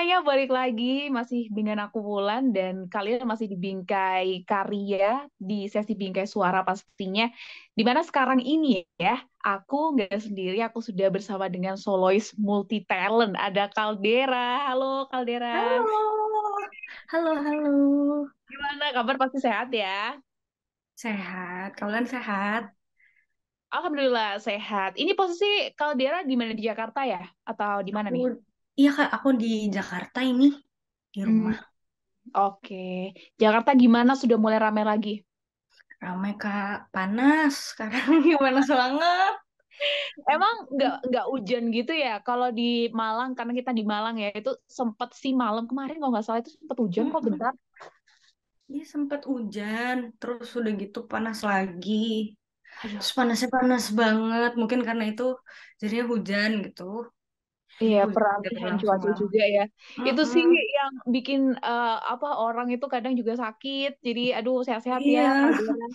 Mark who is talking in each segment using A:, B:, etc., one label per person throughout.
A: semuanya, balik lagi masih dengan aku Wulan dan kalian masih di Bingkai Karya di sesi Bingkai Suara pastinya. Dimana sekarang ini ya, aku nggak sendiri, aku sudah bersama dengan solois multi talent. Ada Caldera. Halo Caldera.
B: Halo, halo.
A: Gimana kabar? Pasti sehat ya?
B: Sehat, kalian sehat?
A: Alhamdulillah sehat. Ini posisi Caldera di mana, di Jakarta ya? Atau di mana
B: Aku,
A: nih?
B: iya Kak, aku di Jakarta ini, di
A: Hmm,
B: rumah.
A: oke. Jakarta gimana? Sudah mulai ramai lagi?
B: Ramai Kak, panas sekarang panas banget.
A: Emang nggak hujan gitu ya? Kalau di Malang, karena kita di Malang ya, itu sempet sih malam kemarin kalau nggak salah itu sempet hujan kok
B: Mm-mm.
A: bentar.
B: Iya sempat hujan, terus udah gitu panas lagi.
A: Aduh.
B: Terus panasnya panas banget, mungkin karena itu jadinya hujan gitu. Jadi
A: Iya,
B: hujan udah
A: peralihan
B: berlangsung
A: cuaca
B: lama.
A: juga ya. Itu sih
B: Mm-mm.
A: yang bikin apa orang itu kadang juga sakit. Jadi aduh sehat-sehat ya
B: Iya.
A: Caldera.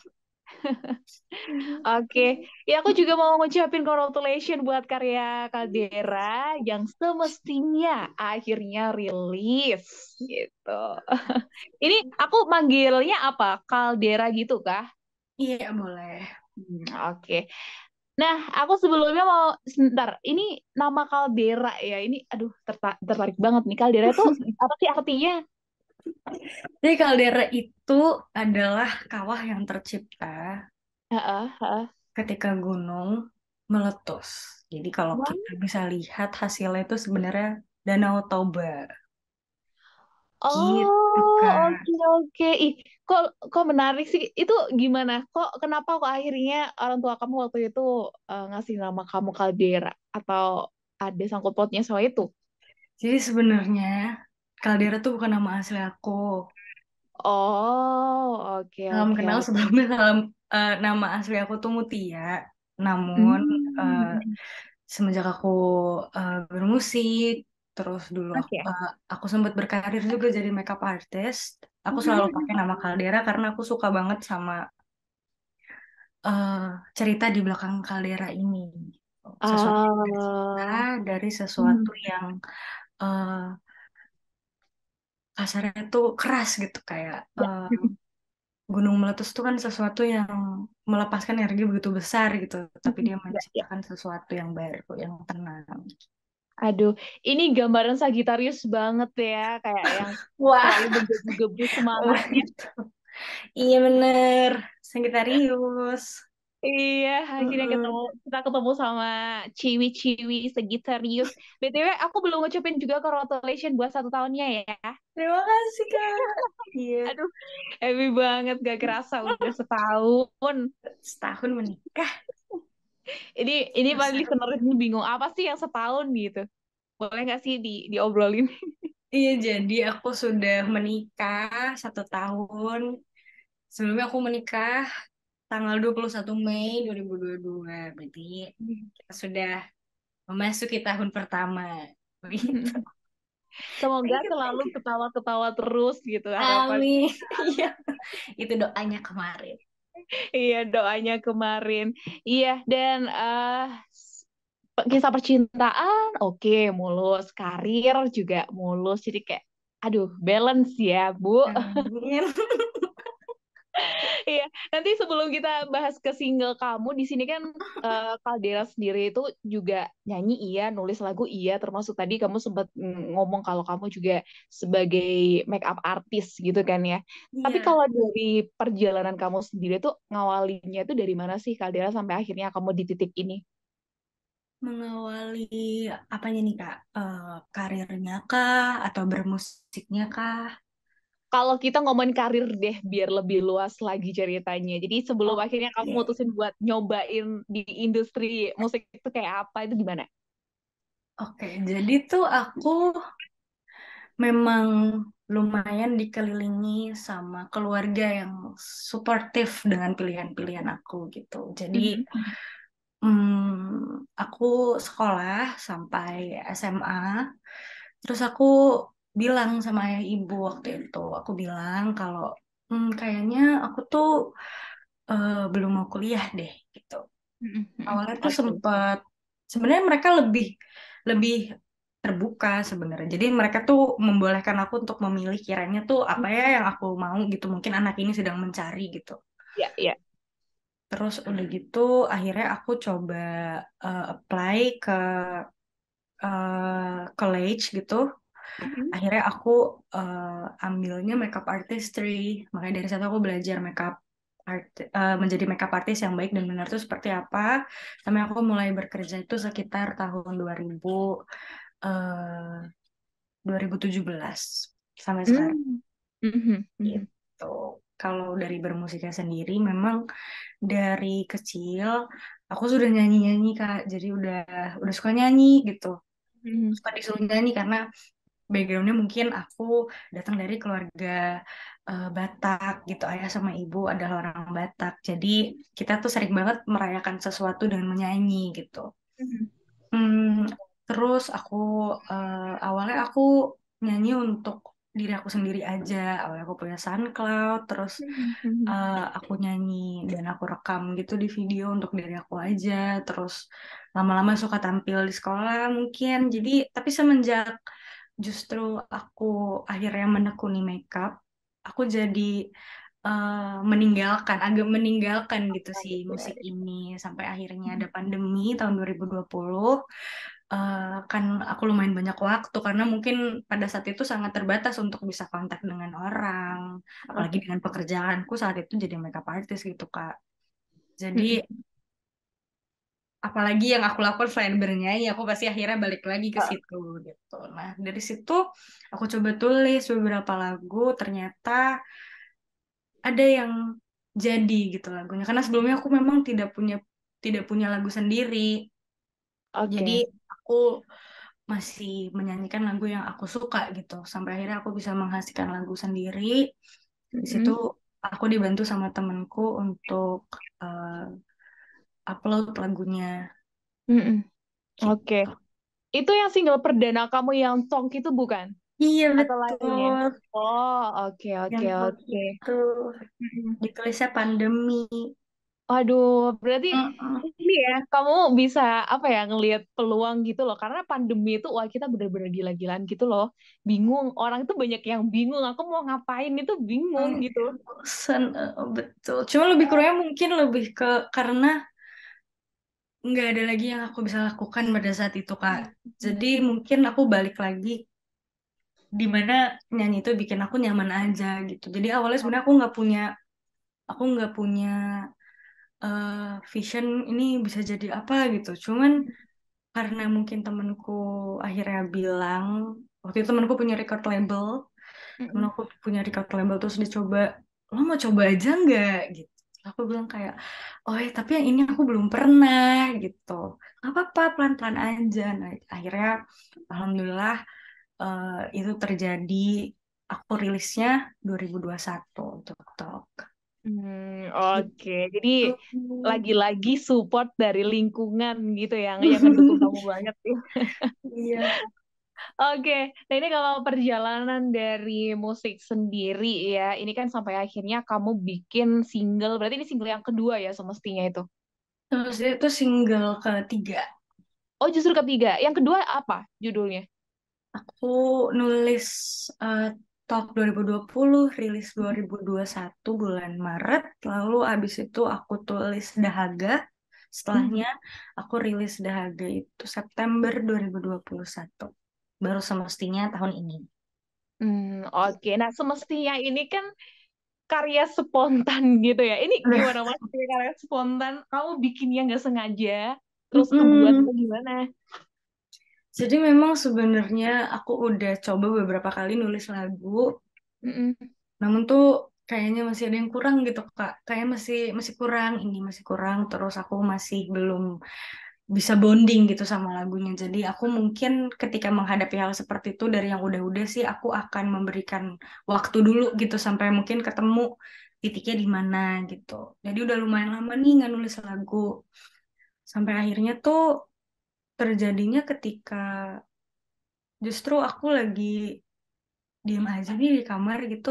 A: Oke, ya aku juga mau ngucapin congratulations buat karya Caldera yang semestinya akhirnya rilis gitu. Ini aku manggilnya apa? Caldera gitu kah?
B: Iya boleh.
A: Oke. Nah, aku sebelumnya mau sebentar. Ini nama Caldera ya. Ini aduh tertarik banget nih. Caldera itu apa sih artinya?
B: Jadi kaldera itu adalah kawah yang tercipta
A: Heeh, heeh.
B: ketika gunung meletus. Jadi kalau
A: Wah.
B: kita bisa lihat hasilnya itu sebenarnya Danau Toba. Gitu,
A: Oh,
B: Kak.
A: oke oke. Ih, kok kok menarik sih. Itu gimana? Kenapa kok akhirnya orang tua kamu waktu itu ngasih nama kamu Caldera atau ada sangkut pautnya sama itu?
B: Jadi sebenarnya kaldera tuh bukan nama asli aku.
A: Oh, oke
B: Salam
A: oke
B: kenal
A: oke.
B: sebelumnya nama asli aku tuh Mutia. Namun
A: Hmm.
B: semenjak aku bermusik, terus dulu
A: Oke.
B: aku sempat berkarir juga jadi makeup artist. Aku selalu pakai
A: Mhm.
B: nama Caldera karena aku suka banget sama eh, cerita di belakang Caldera ini. Sesuatu yang tercipta
A: Ah.
B: dari sesuatu
A: Hmm.
B: yang eh, kasarnya tuh keras gitu kayak gunung meletus itu kan sesuatu yang melepaskan energi begitu besar gitu, tapi dia
A: Ya, ya.
B: menciptakan sesuatu yang baru, yang tenang.
A: Aduh, ini gambaran Sagitarius banget ya, kayak yang
B: Wah,
A: selalu menggebu-gebu
B: wah
A: semangatnya.
B: gitu. Iya bener, Sagittarius.
A: Iya, akhirnya
B: Mm-mm.
A: kita ketemu sama Ciwi-Ciwi Sagittarius. BTW, aku belum ngucapin juga congratulations buat 1 tahunnya ya.
B: Terima kasih Kak. Iya,
A: Aduh, happy banget, gak kerasa udah setahun.
B: setahun menikah.
A: Ini paling
B: Masa-
A: listener ini bingung, apa sih yang setahun gitu? Boleh nggak sih diobrolin?
B: Iya, jadi aku sudah menikah 1 tahun. Sebelumnya aku menikah tanggal 21 Mei 2022. Berarti kita sudah memasuki tahun pertama. Begitu.
A: Semoga
B: Thank you,
A: selalu
B: thank you.
A: ketawa-ketawa terus gitu harapan.
B: Amin. Iya, itu doanya kemarin.
A: Iya, doanya kemarin. Iya, dan kisah percintaan oke, mulus, karir juga mulus. Jadi kayak aduh, balance ya, Bu.
B: Amin.
A: Iya, nanti sebelum kita bahas ke single kamu di sini kan Caldera sendiri itu juga nyanyi iya, nulis lagu iya, termasuk tadi kamu sempat ngomong kalau kamu juga sebagai make up artist gitu kan ya. Tapi
B: Iya,
A: kalau dari perjalanan kamu sendiri tuh ngawalinnya itu dari mana sih Caldera sampai akhirnya kamu di titik ini?
B: mengawali apanya nih Kak? Karirnya kah atau bermusiknya kah?
A: Kalau kita ngomongin karir deh, biar lebih luas lagi ceritanya. Jadi sebelum akhirnya kamu
B: Oke.
A: mutusin buat nyobain di industri musik itu kayak apa, itu gimana?
B: Oke, jadi tuh aku memang lumayan dikelilingi sama keluarga yang suportif dengan pilihan-pilihan aku gitu. Jadi
A: Mhm.
B: aku sekolah sampai SMA, terus aku bilang sama ayah ibu waktu itu, aku bilang kalau kayaknya aku tuh belum mau kuliah deh gitu.
A: Mhm, mhm.
B: Awalnya tuh
A: Oke.
B: sempet sebenarnya mereka lebih lebih terbuka sebenarnya. Jadi mereka tuh membolehkan aku untuk memilih kiranya tuh apa ya yang aku mau gitu. Mungkin anak ini sedang mencari gitu.
A: Ya, ya.
B: Terus udah gitu akhirnya aku coba apply ke college gitu.
A: Mhm.
B: Akhirnya aku ambilnya makeup artistry. Makanya dari situ aku belajar makeup menjadi makeup artist yang baik dan benar itu seperti apa. Sampai aku mulai bekerja itu sekitar tahun 2017 sampai sekarang.
A: Hmm. Mhm, mhm.
B: Gitu. Kalau dari bermusiknya sendiri, memang dari kecil aku sudah nyanyi-nyanyi Kak. Jadi udah suka nyanyi gitu.
A: Mhm.
B: Suka disuruh nyanyi karena backgroundnya mungkin aku datang dari keluarga Batak gitu. Ayah sama ibu adalah orang Batak. Jadi kita tuh sering banget merayakan sesuatu dengan menyanyi gitu.
A: Mhm.
B: Hmm, terus awalnya aku nyanyi untuk diri aku sendiri aja. Awalnya aku punya SoundCloud, terus
A: Mhm. Mhm.
B: aku nyanyi dan aku rekam gitu di video untuk diri aku aja. Terus lama-lama suka tampil di sekolah mungkin. Jadi tapi semenjak justru aku akhirnya menekuni makeup, aku jadi agak meninggalkan gitu sih musik ini sampai akhirnya ada pandemi tahun 2020. Kan aku lumayan banyak waktu karena mungkin pada saat itu sangat terbatas untuk bisa kontak dengan orang, apalagi
A: Oke.
B: dengan pekerjaanku saat itu jadi makeup artist gitu Kak. Jadi
A: Mhm.
B: apalagi yang aku lakukan selain bernyanyi, aku pasti akhirnya balik lagi ke
A: Ah,
B: situ gitu. Nah, dari situ aku coba tulis beberapa lagu, ternyata ada yang jadi gitu lagunya. Karena sebelumnya aku memang tidak punya lagu sendiri. Jadi
A: oke.
B: aku masih menyanyikan lagu yang aku suka gitu. Sampai akhirnya aku bisa menghasilkan lagu sendiri. Di situ
A: Mhm.
B: aku dibantu sama temenku untuk eh, upload lagunya
A: Mhm. Oke.
B: gitu.
A: Itu yang single perdana kamu yang Tonk itu bukan?
B: Iya
A: Atau lainnya?
B: betul.
A: Oh, oke, oke,
B: Yang waktu
A: oke.
B: itu
A: Mhm.
B: ditulisnya pandemi.
A: Waduh, berarti
B: Mm-mm.
A: ini ya, kamu bisa apa ya ngelihat peluang gitu loh. Karena pandemi itu, wah kita bener-bener gila-gilaan gitu loh. Bingung, orang itu banyak yang bingung. Aku mau ngapain itu bingung gitu.
B: Bosen, betul. Cuma lebih kurangnya mungkin lebih ke karena nggak ada lagi yang aku bisa lakukan pada saat itu, Kak. Jadi mungkin aku balik lagi di mana nyanyi itu bikin aku nyaman aja gitu. Jadi awalnya sebenarnya aku nggak punya vision ini bisa jadi apa gitu. Cuman karena mungkin temenku akhirnya bilang, waktu itu temenku punya record label, temen
A: Mm-mm.
B: aku punya record label terus dicoba, lo mau coba aja nggak gitu. Aku bilang kayak, oh tapi yang ini aku belum pernah gitu. Gak apa-apa, pelan-pelan aja. Nah, akhirnya alhamdulillah itu terjadi. Aku rilisnya 2021 untuk Tok.
A: Oke, jadi
B: Gitu.
A: lagi-lagi support dari lingkungan gitu yang ngedukung kamu banget tuh.
B: Iya.
A: Oke, nah ini kalau perjalanan dari musik sendiri ya, ini kan sampai akhirnya kamu bikin single, berarti ini single yang kedua ya semestinya itu.
B: Terus itu single ketiga.
A: Oh justru ketiga, yang kedua apa judulnya?
B: Aku nulis eh, Talk 2020, rilis 2021 bulan Maret. Lalu abis itu aku tulis Dahaga.
A: Hmm.
B: Setelahnya aku rilis Dahaga itu September 2021. Baru semestinya tahun ini.
A: Oke. Nah, semestinya ini kan karya spontan gitu ya. Ini gimana mas? Karya spontan, kamu bikinnya nggak sengaja, terus kebuat
B: Mm-mm.
A: atau gimana?
B: Jadi memang sebenarnya aku udah coba beberapa kali nulis lagu,
A: Mm-mm.
B: namun tuh kayaknya masih ada yang kurang gitu Kak. Kayak masih kurang, ini masih kurang, terus aku masih belum bisa bonding gitu sama lagunya. Jadi aku mungkin ketika menghadapi hal seperti itu dari yang udah-udah sih aku akan memberikan waktu dulu gitu sampai mungkin ketemu titiknya di mana gitu. Jadi udah lumayan lama nih nggak nulis lagu. Sampai akhirnya tuh terjadinya ketika justru aku lagi diem aja nih di kamar gitu.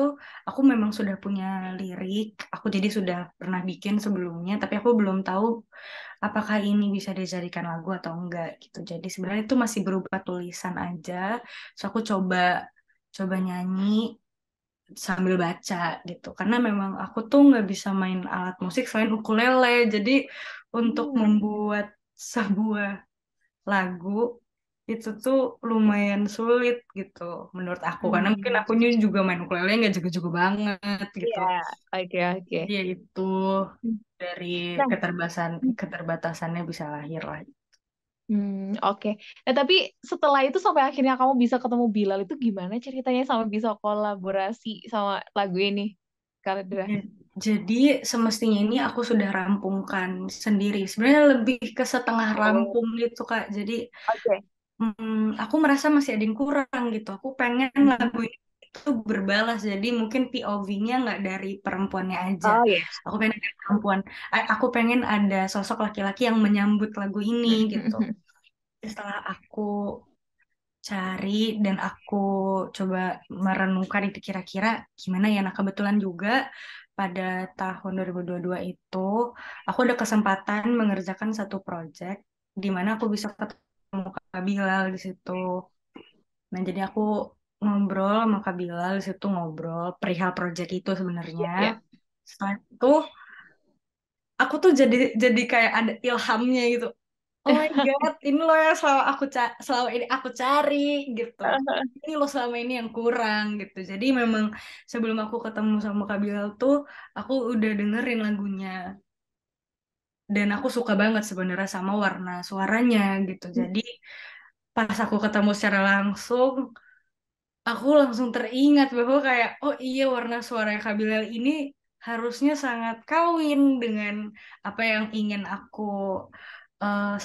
B: Aku memang sudah punya lirik, aku jadi sudah pernah bikin sebelumnya, tapi aku belum tahu apakah ini bisa dijadikan lagu atau enggak gitu. Jadi sebenarnya itu masih berupa tulisan aja. So aku coba coba nyanyi sambil baca gitu. Karena memang aku tuh nggak bisa main alat musik selain ukulele. Jadi untuk
A: Hmm.
B: membuat sebuah lagu itu tuh lumayan sulit gitu menurut aku. Karena mungkin
A: Hmm.
B: akunya juga main ukulele nggak jago-jago banget gitu.
A: Iya, oke, oke.
B: Jadi ya itu dari
A: Nah,
B: keterbatasannya bisa lahir lah.
A: oke. Nah, tapi setelah itu sampai akhirnya kamu bisa ketemu Bilal itu gimana ceritanya sampai bisa kolaborasi sama lagu ini, Kaldera?
B: Ya, jadi semestinya ini aku sudah rampungkan sendiri. Sebenarnya lebih ke setengah
A: Oh,
B: rampung gitu Kak. Jadi
A: oke.
B: aku merasa masih ada yang kurang gitu. Aku pengen
A: Mhm.
B: lagu ini itu berbalas. Jadi mungkin POV-nya nggak dari perempuannya aja.
A: Oh ya.
B: Aku pengen ada perempuan. Aku pengen ada sosok laki-laki yang menyambut lagu ini gitu. Setelah aku cari dan aku coba merenungkan itu kira-kira gimana ya. Nah, kebetulan juga pada tahun 2022 itu aku ada kesempatan mengerjakan satu project di mana aku bisa ketemu Kak Bilal di situ. Nah, jadi aku ngobrol sama Kak Bilal di situ ngobrol perihal project itu sebenarnya.
A: Ya, ya.
B: Setelah itu aku tuh jadi kayak ada ilhamnya gitu. Oh my God, ini loh yang selama ini aku cari gitu. Ini loh selama ini yang kurang gitu. Jadi memang sebelum aku ketemu sama Kak Bilal tuh, aku udah dengerin lagunya. Dan aku suka banget sebenarnya sama warna suaranya gitu. Jadi pas aku ketemu secara langsung, aku langsung teringat bahwa kayak, oh iya warna suara Kak Bilal ini harusnya sangat kawin dengan apa yang ingin aku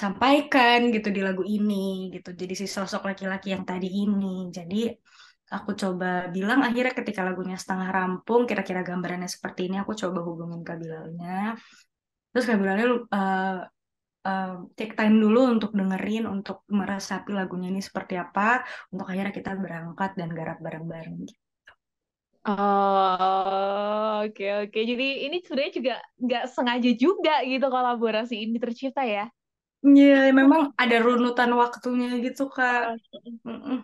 B: sampaikan gitu di lagu ini gitu. Jadi si sosok laki-laki yang tadi ini. Jadi aku coba bilang akhirnya ketika lagunya setengah rampung, kira-kira gambarannya seperti ini, aku coba hubungin Kak Bilalnya. Terus Kak Bilalnya uh, take time dulu untuk dengerin, untuk meresapi lagunya ini seperti apa, untuk akhirnya kita berangkat dan garap bareng-bareng.
A: Oh, oke, oke. Jadi ini sebenarnya juga nggak sengaja juga gitu kolaborasi ini tercipta ya.
B: Iya, memang ada runutan waktunya gitu, Kak. Mm-mm.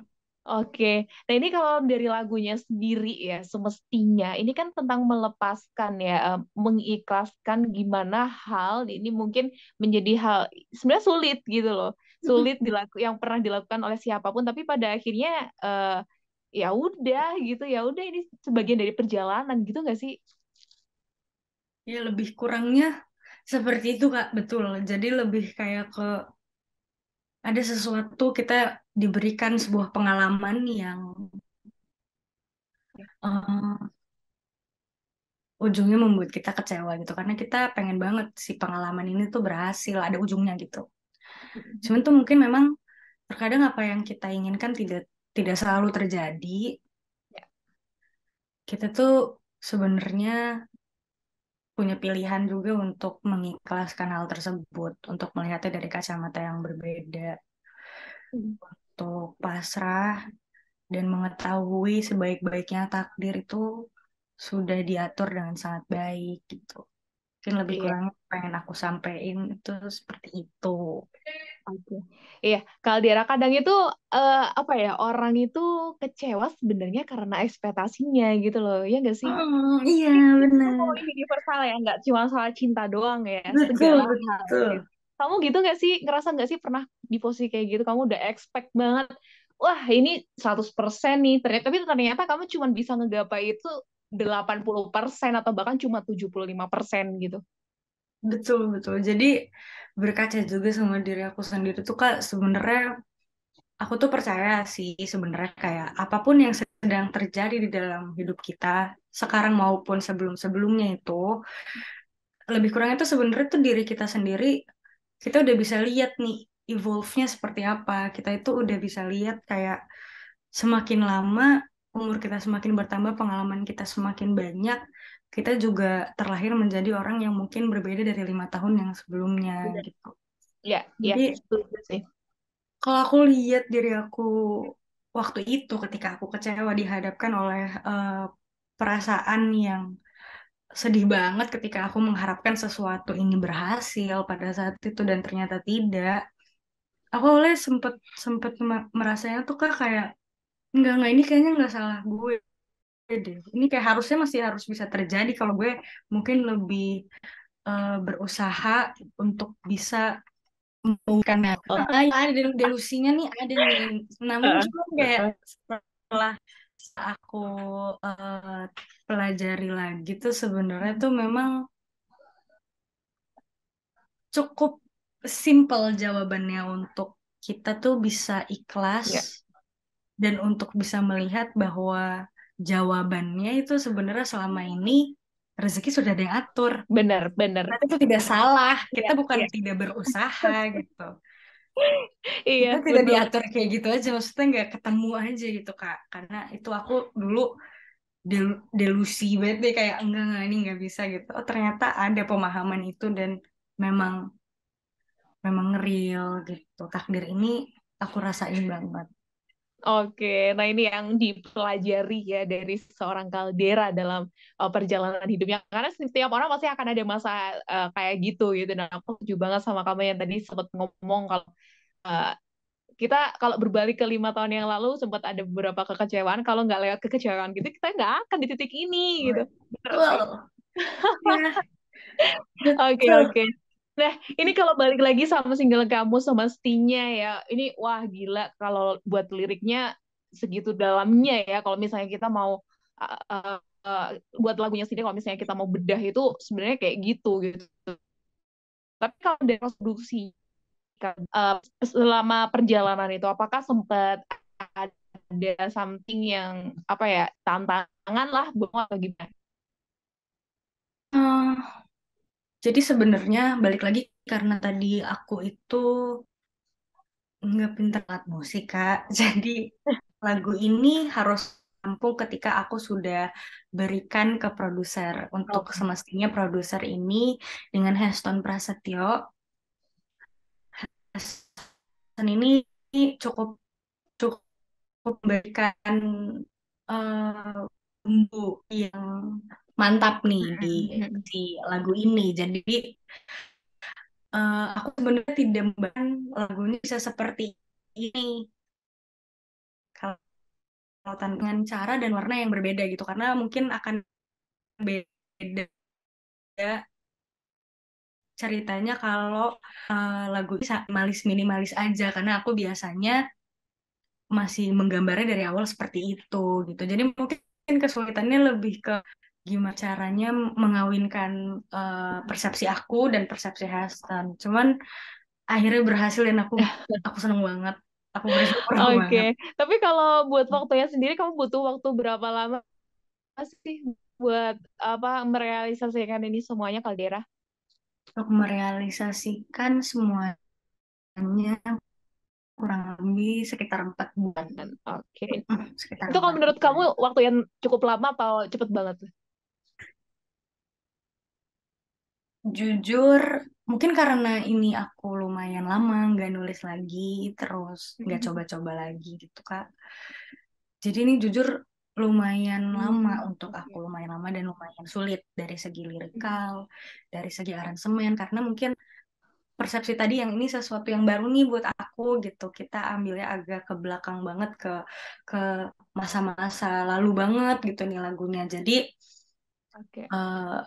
A: Oke, nah ini kalau dari lagunya sendiri ya, semestinya ini kan tentang melepaskan ya, mengikhlaskan gimana hal ini mungkin menjadi hal sebenarnya sulit gitu loh, sulit yang pernah dilakukan oleh siapapun, tapi pada akhirnya ya udah gitu, ya udah ini sebagian dari perjalanan gitu nggak sih?
B: Ya, lebih kurangnya seperti itu, Kak. Betul. Jadi lebih kayak ke ada sesuatu kita diberikan sebuah pengalaman yang eh, ujungnya membuat kita kecewa gitu. Karena kita pengen banget si pengalaman ini tuh berhasil, ada ujungnya gitu. Cuman tuh mungkin memang terkadang apa yang kita inginkan tidak tidak selalu terjadi.
A: Ya.
B: Kita tuh sebenarnya punya pilihan juga untuk mengikhlaskan hal tersebut, untuk melihatnya dari kacamata yang berbeda, untuk pasrah dan mengetahui sebaik-baiknya takdir itu sudah diatur dengan sangat baik gitu. Mungkin lebih
A: Iya.
B: kurang pengen aku sampaikan itu seperti itu.
A: Oke. Iya, Kaldera kadang itu apa ya, orang itu kecewa sebenarnya karena ekspektasinya gitu loh. Ya nggak sih?
B: Iya
A: Itu
B: benar.
A: universal ya, nggak cuma soal cinta doang ya,
B: Betul,
A: segala hal gitu.
B: betul.
A: Kamu gitu nggak sih, ngerasa nggak sih pernah di posisi kayak gitu, kamu udah expect banget, wah ini 100% nih, ternyata, tapi ternyata kamu cuma bisa ngegapai itu 80% atau bahkan cuma 75% gitu.
B: Betul, betul. Jadi berkaca juga sama diri aku sendiri tuh Kak, sebenarnya aku tuh percaya sih sebenarnya kayak apapun yang sedang terjadi di dalam hidup kita sekarang maupun sebelum-sebelumnya itu lebih kurang itu sebenarnya tuh diri kita sendiri kita udah bisa lihat nih evolve-nya seperti apa. Kita itu udah bisa lihat kayak semakin lama umur kita semakin bertambah, pengalaman kita semakin banyak, kita juga terlahir menjadi orang yang mungkin berbeda dari 5 tahun yang sebelumnya
A: Iya,
B: gitu.
A: iya, iya,
B: Jadi
A: setuju sih.
B: kalau aku lihat diri aku waktu itu ketika aku kecewa dihadapkan oleh perasaan yang sedih banget ketika aku mengharapkan sesuatu ini berhasil pada saat itu dan ternyata tidak. Aku oleh sempet sempet merasanya tuh Kak kayak enggak ini kayaknya nggak salah gue deh. Ini kayak harusnya masih harus bisa terjadi kalau gue mungkin lebih berusaha untuk bisa bukan ada delusinya nih ada nih. Namun cuma kayak setelah aku eh, pelajari lagi tuh sebenarnya tuh memang cukup simple jawabannya untuk kita tuh bisa ikhlas
A: Ya,
B: dan untuk bisa melihat bahwa jawabannya itu sebenarnya selama ini rezeki sudah ada yang atur.
A: benar, benar.
B: Berarti itu tidak salah,
A: Iya,
B: kita bukan
A: iya.
B: tidak berusaha gitu.
A: Iya,
B: Kita tidak
A: betul.
B: diatur kayak gitu aja, maksudnya nggak ketemu aja gitu Kak. Karena itu aku dulu delusi banget deh kayak enggak ini nggak bisa gitu. Oh ternyata ada pemahaman itu dan memang memang real gitu. Takdir ini aku rasain banget.
A: Oke, nah ini yang dipelajari ya dari seorang kaldera dalam perjalanan hidupnya. Karena setiap orang pasti akan ada masa kayak gitu gitu. Dan aku setuju banget sama kamu yang tadi sempat ngomong kalau eh, kita kalau berbalik ke 5 tahun yang lalu sempat ada beberapa kekecewaan. Kalau nggak lewat kekecewaan gitu, kita nggak akan di titik ini gitu. Benar sih.
B: Betul. Ya,
A: Oke,
B: betul.
A: oke. Nah, ini kalau balik lagi sama single kamu semestinya ya, ini wah gila kalau buat liriknya segitu dalamnya ya. Kalau misalnya kita mau uh, uh, uh, buat lagunya sendiri, kalau misalnya kita mau bedah itu sebenarnya kayak gitu gitu. Tapi kalau dari produksi kan, selama perjalanan itu, apakah sempat ada something yang apa ya tantangan lah, bukan atau gimana?
B: Eh, jadi sebenarnya balik lagi karena tadi aku itu nggak pinter alat musik, Kak. Jadi lagu ini harus rampung ketika aku sudah berikan ke produser. Untuk
A: Oke.
B: semestinya produser ini dengan Heston Prasetyo. Heston ini cukup cukup memberikan bumbu yang mantap nih di
A: Mm-mm.
B: si lagu ini. Jadi aku sebenarnya tidak membayangkan lagunya bisa seperti ini. Kalau dengan cara dan warna yang berbeda gitu karena mungkin akan beda ceritanya kalau lagu ini minimalis minimalis aja karena aku biasanya masih menggambarnya dari awal seperti itu gitu jadi mungkin kesulitannya lebih ke gimana caranya mengawinkan persepsi aku dan persepsi Hasan cuman akhirnya berhasil dan aku seneng banget aku bersyukur
A: Oke,
B: banget
A: tapi kalau buat waktunya sendiri, kamu butuh waktu berapa lama sih buat apa merealisasikan ini semuanya, Kaldera?
B: untuk merealisasikan semuanya kurang lebih sekitar 4 bulan.
A: Oke.
B: Sekitar
A: Itu kalau
B: empat
A: menurut kamu
B: bulan.
A: waktu yang cukup lama atau cepet banget?
B: Jujur, mungkin karena ini aku lumayan lama nggak nulis lagi, terus nggak coba-coba lagi gitu, Kak. Jadi ini jujur lumayan lama untuk aku,
A: Oke.
B: lumayan lama dan lumayan sulit dari segi lirikal, dari segi aransemen, karena mungkin persepsi tadi yang ini sesuatu yang baru nih buat aku gitu. Kita ambilnya agak ke belakang banget ke masa-masa lalu banget gitu nih lagunya.
A: Oke.
B: Eh,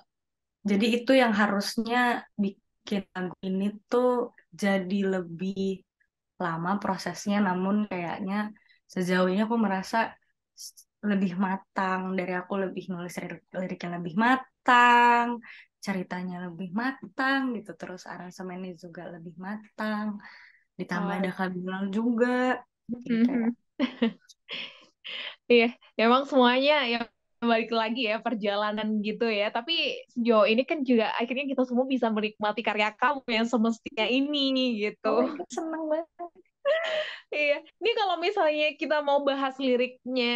B: jadi itu yang harusnya bikin lagu ini tuh jadi lebih lama prosesnya, namun kayaknya sejauh ini aku merasa lebih matang dari aku lebih nulis liriknya lebih matang, ceritanya lebih matang gitu, terus aransemennya juga lebih matang, ditambah ada
A: Oh.
B: Kak Bilal juga, jadi kayak
A: Iya, emang semuanya yang balik lagi ya perjalanan gitu ya. Tapi sejauh ini kan juga akhirnya kita semua bisa menikmati karya kamu yang semestinya ini gitu.
B: oh my God, seneng banget.
A: Iya, ini kalau misalnya kita mau bahas liriknya,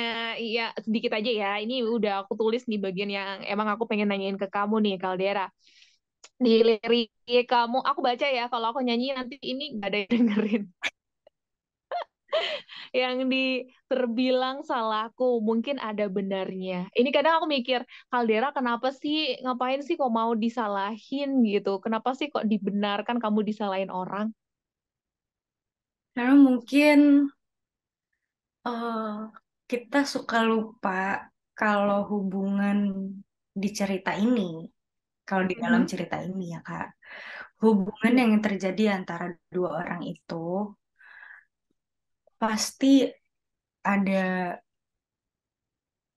A: iya sedikit aja ya. Ini udah aku tulis nih bagian yang emang aku pengen nanyain ke kamu nih, Kaldera. Di lirik kamu, aku baca ya. Kalau aku nyanyi nanti ini nggak ada yang dengerin. yang terbilang salahku mungkin ada benarnya. Ini kadang aku mikir, Caldera kenapa sih, ngapain sih kok mau disalahin gitu? Kenapa sih kok dibenarkan kamu disalahin orang?
B: Karena mungkin eh, kita suka lupa kalau hubungan di cerita ini, kalau di dalam
A: Mhm.
B: cerita ini ya Kak, hubungan yang terjadi antara dua orang itu pasti ada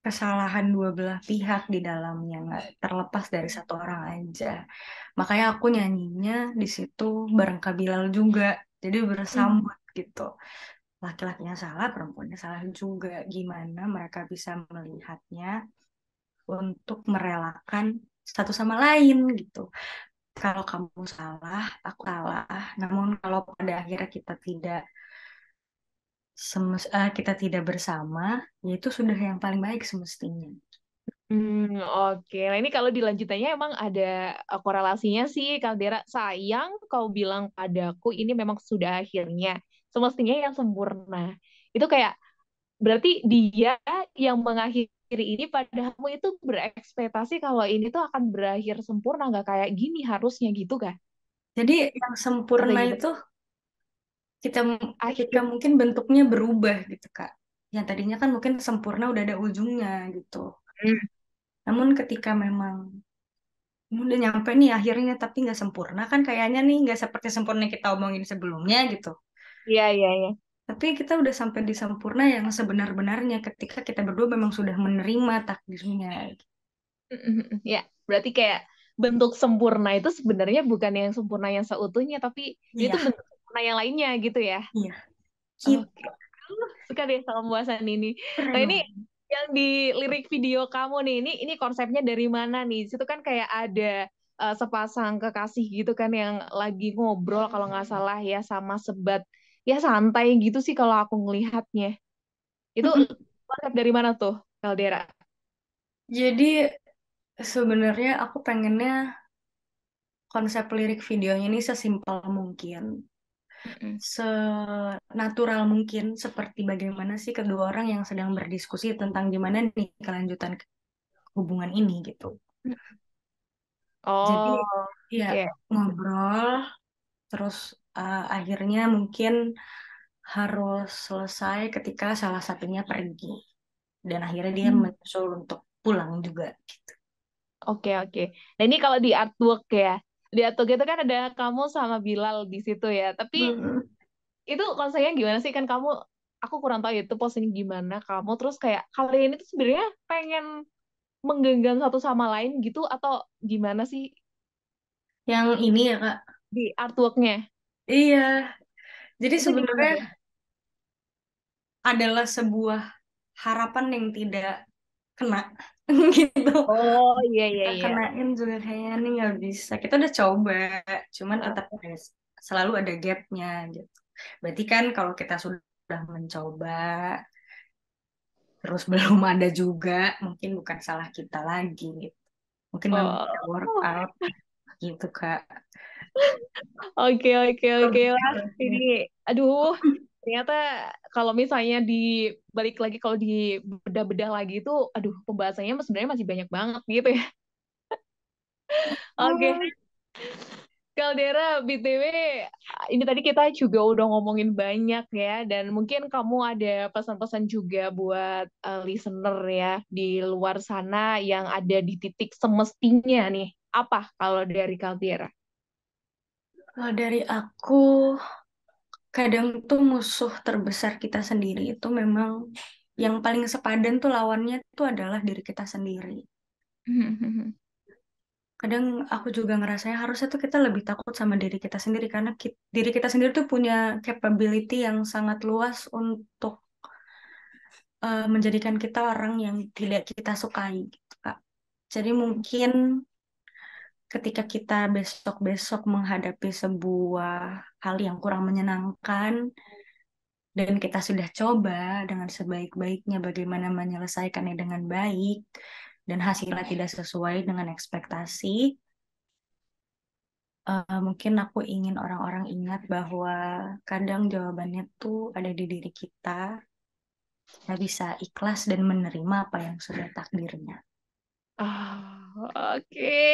B: kesalahan dua belah pihak di dalamnya, nggak terlepas dari satu orang aja. Makanya aku nyanyinya di situ bareng Kak Bilal juga, jadi bersambut gitu. Laki-lakinya salah, perempuannya salah juga. Gimana mereka bisa melihatnya untuk merelakan satu sama lain gitu. Kalau kamu salah, aku salah. Namun kalau pada akhirnya kita tidak bersama, ya itu sudah yang paling baik semestinya.
A: Oke. Nah ini kalau dilanjutannya emang ada korelasinya sih, Caldera. Sayang kau bilang padaku ini memang sudah akhirnya. Semestinya yang sempurna. Itu kayak berarti dia yang mengakhiri ini padamu itu berekspektasi kalau ini tuh akan berakhir sempurna, nggak kayak gini harusnya gitu kan?
B: Jadi yang sempurna
A: Katanya
B: itu kita ketika
A: akhir.
B: mungkin bentuknya berubah gitu Kak. Yang tadinya kan mungkin sempurna udah ada ujungnya gitu.
A: Hmm,
B: Namun ketika memang udah nyampe nih akhirnya tapi nggak sempurna kan kayaknya nih nggak seperti sempurna yang kita omongin sebelumnya gitu.
A: iya, iya, iya.
B: Tapi kita udah sampai di sempurna yang sebenar-benarnya ketika kita berdua memang sudah menerima takdirnya.
A: Ya, berarti kayak bentuk sempurna itu sebenarnya bukan yang sempurna yang seutuhnya, tapi ini
B: Iya,
A: tuh bentuk sempurna yang lainnya gitu ya.
B: iya.
A: Oke.
B: Gitu.
A: Suka deh sama pembahasan ini. Nah,
B: Keren
A: ini
B: loh.
A: yang di lirik video kamu nih, ini konsepnya dari mana nih? Di situ kan kayak ada sepasang kekasih gitu kan yang lagi ngobrol kalau nggak salah ya sama sebat ya santai gitu sih kalau aku ngelihatnya. Itu konsep dari mana tuh, Caldera?
B: Jadi sebenarnya aku pengennya konsep lirik videonya ini sesimpel mungkin.
A: Mm-mm.
B: Senatural mungkin seperti bagaimana sih kedua orang yang sedang berdiskusi tentang gimana nih kelanjutan hubungan ini gitu. Jadi
A: Oh,
B: ya
A: oke.
B: ngobrol terus akhirnya mungkin harus selesai ketika salah satunya pergi dan akhirnya dia
A: Hmm.
B: menyusul untuk pulang juga gitu.
A: Oke, oke. Nah, ini kalau di artwork ya. Di artwork itu kan ada kamu sama Bilal di situ ya. Tapi
B: Mm-mm.
A: itu konsepnya gimana sih? Kan kamu, aku kurang tahu itu posting gimana kamu. Terus kayak kalian ini tuh sebenarnya pengen menggenggam satu sama lain gitu atau gimana sih
B: Yang ini ya Kak.
A: di artworknya?
B: Iya, jadi
A: Itu gimana
B: sebenarnya
A: tuh?
B: adalah sebuah harapan yang tidak kena gitu.
A: Oh, iya, iya,
B: Kita
A: iya.
B: kenain juga kayaknya nih nggak bisa. Kita udah coba, cuman tetap selalu ada gapnya gitu. Berarti kan kalau kita sudah mencoba, terus belum ada juga, mungkin bukan salah kita lagi gitu. Mungkin memang tidak
A: Oh,
B: workout gitu Kak.
A: oke, oke, oke lah. Ini,
B: Oke.
A: aduh, ternyata kalau misalnya balik lagi kalau di bedah-bedah lagi itu, aduh, pembahasannya sebenarnya masih banyak banget gitu ya. Oke,
B: Hmm.
A: Caldera, BTW, ini tadi kita juga udah ngomongin banyak ya, dan mungkin kamu ada pesan-pesan juga buat listener ya di luar sana yang ada di titik semestinya nih. Apa kalau dari Caldera?
B: Kalau dari aku, kadang tuh musuh terbesar kita sendiri itu memang yang paling sepadan tuh lawannya tuh adalah diri kita sendiri. Kadang aku juga ngerasanya harusnya tuh kita lebih takut sama diri kita sendiri karena diri kita sendiri tuh punya capability yang sangat luas untuk menjadikan kita orang yang tidak kita sukai gitu, Kak. Jadi mungkin ketika kita besok-besok menghadapi sebuah hal yang kurang menyenangkan dan kita sudah coba dengan sebaik-baiknya bagaimana menyelesaikannya dengan baik dan hasilnya tidak sesuai dengan ekspektasi, Mungkin aku ingin orang-orang ingat bahwa kadang jawabannya tuh ada di diri kita. Kita bisa ikhlas dan menerima apa yang sudah takdirnya.
A: Ah, oke.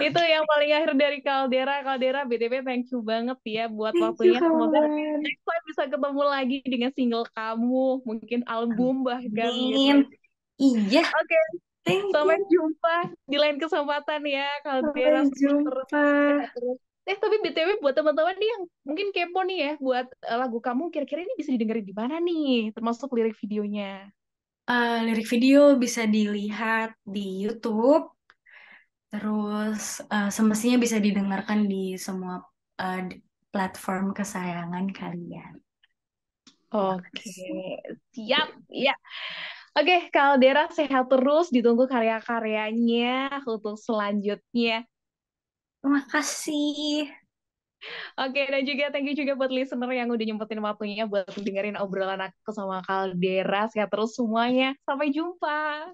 A: Itu yang paling akhir dari Caldera. Caldera, BTW thank you banget ya buat
B: Thank you,
A: waktunya. Semoga
B: kawan.
A: next time bisa ketemu lagi dengan single kamu, mungkin album bahkan gitu.
B: Amin. Iya,
A: Oke,
B: thank
A: sampai
B: you.
A: jumpa di lain kesempatan ya, Caldera.
B: Sampai
A: Sukses terus,
B: jumpa.
A: sehat terus. Tapi BTW buat teman-teman nih yang mungkin kepo nih ya, buat lagu kamu kira-kira ini bisa didengerin di mana nih, termasuk lirik videonya.
B: Lirik video bisa dilihat di YouTube, terus semestinya bisa didengarkan di semua platform kesayangan kalian. Terima
A: Oke,
B: kasih.
A: siap. Ya. Oke, Caldera sehat terus. Ditunggu karya-karyanya untuk selanjutnya.
B: Terima kasih.
A: Oke, dan juga thank you juga buat listener yang udah nyempetin waktunya buat dengerin obrolan aku sama Caldera. Sehat terus semuanya. Sampai jumpa.